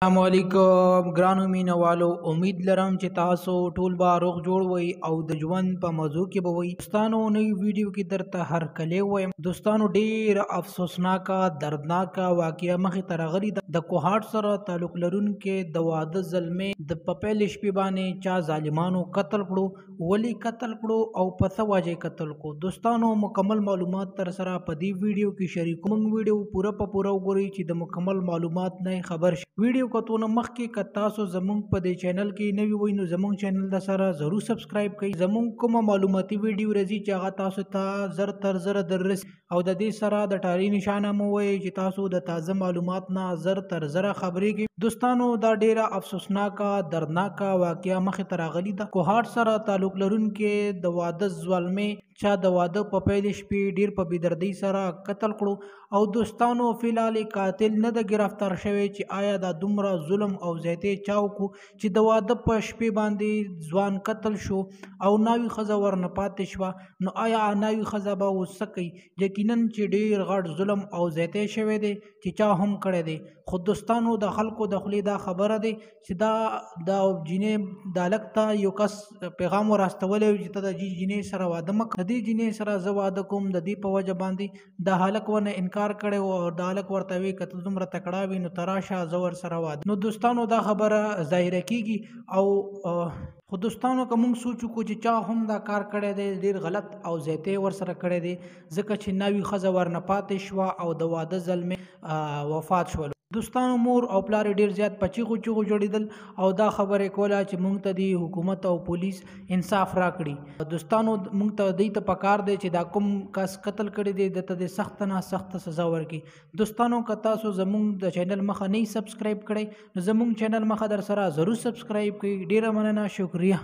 السلام علیکم ګرانو مینوالو، امید لرم چې تاسو ټول به روغ جوړ وئ او د ژوند په موضوع کې به وئ. دوستانو نوی ویډیو کې درته هرکلی وایم. دوستانو ډیر افسوسناکه دردناکه واقعه مخې ته راغلې ده. د کوهاټ سره تعلق لرونکي د واده زلمې د په پیل شپې باندې چا ظالمانو قتل کړو، ولې قتل کړو او په څه وجه قتل کړو. دوستانو مکمل معلومات تر سره په دې ویډیو کې شریکوم. ویډیو پوره په پوره وګورئ چې د مکمل معلومات نه خبر شئ. ویډیو کتونه مخکې که تاسو زمونږ په دې چینل کې نوي وئ نو زمونږ چینل د سره ضرور سبسکرایب کړئ. زمونږ کومه معلوماتي ویډیو راځي چې هغه تاسو ته زر تر زره دررسي او د دې سره د ټاري نشانه مو وایي چې تاسو د تازه معلومات نه زر تر زره خبرېږئ. دوستانو دا ډیره افسوسناکه دردناکه واقعه مخې ته راغلې ده. کوهاټ سره تعلق لرونکي د واده زلمې چا د واده په پیل شپې ډیر په بېدردۍ سره قتل کړو او دوستانو فلحال قاتل نه ده ګرفتار شوی چې آیا دا دومره ظلم او زیاتې چا وکړو چې د واده په شپې باندې ځوان قتل شو او ناوي ښځه ورنه پاتې شوه. نو آیا ناوي ښځه به اوس څه کوي؟ یقینا چې ډیر غټ ظلم او زیاتې شوی دی چې چا هم کړی دی. خو دوستانو د خلکو د خولې دا خبره دی چې دا د جینۍ د هلک ته یو کس پیغام ورستولی چې ته د جینۍ سره واده مه کوه، د دې جینۍ سره زه واده کوم. د دې په وجه باندې د هلک ورنه انکار کړی و او د هلک ورته وی که ته دومره تکړه وي نو ته راشه زه ورسره واده. نو دوستانو دا خبره ظاهره کیږي او خو دوستانو که موږ سوچ وکړو چې چا هم دا کار کړی دی ډیر غلط او زیاتې ورسره کړی دی ځکه چې ناوي ښځه ورنه پاتې شوه او د واده زلمې وفات شول. دوستانو مور او پلار ډیر زیات په چیغو چیغو جوړېدل او دا خبرې کوله چې موږ ته د حکومت او پولیس انصاف راکړي. دوستانو موږ ته دوی ته پکار دی چې دا کوم کس قتل کړی دی دته د سخت نه سخت سزا ورکړي. دوستانو که تاسو زموږ د چینل مخه نه سبسکرایب کړئ نو زموږ چینل مخه در سره ضرور سبسکرایب کړئ. ډیره مننه، شکریه.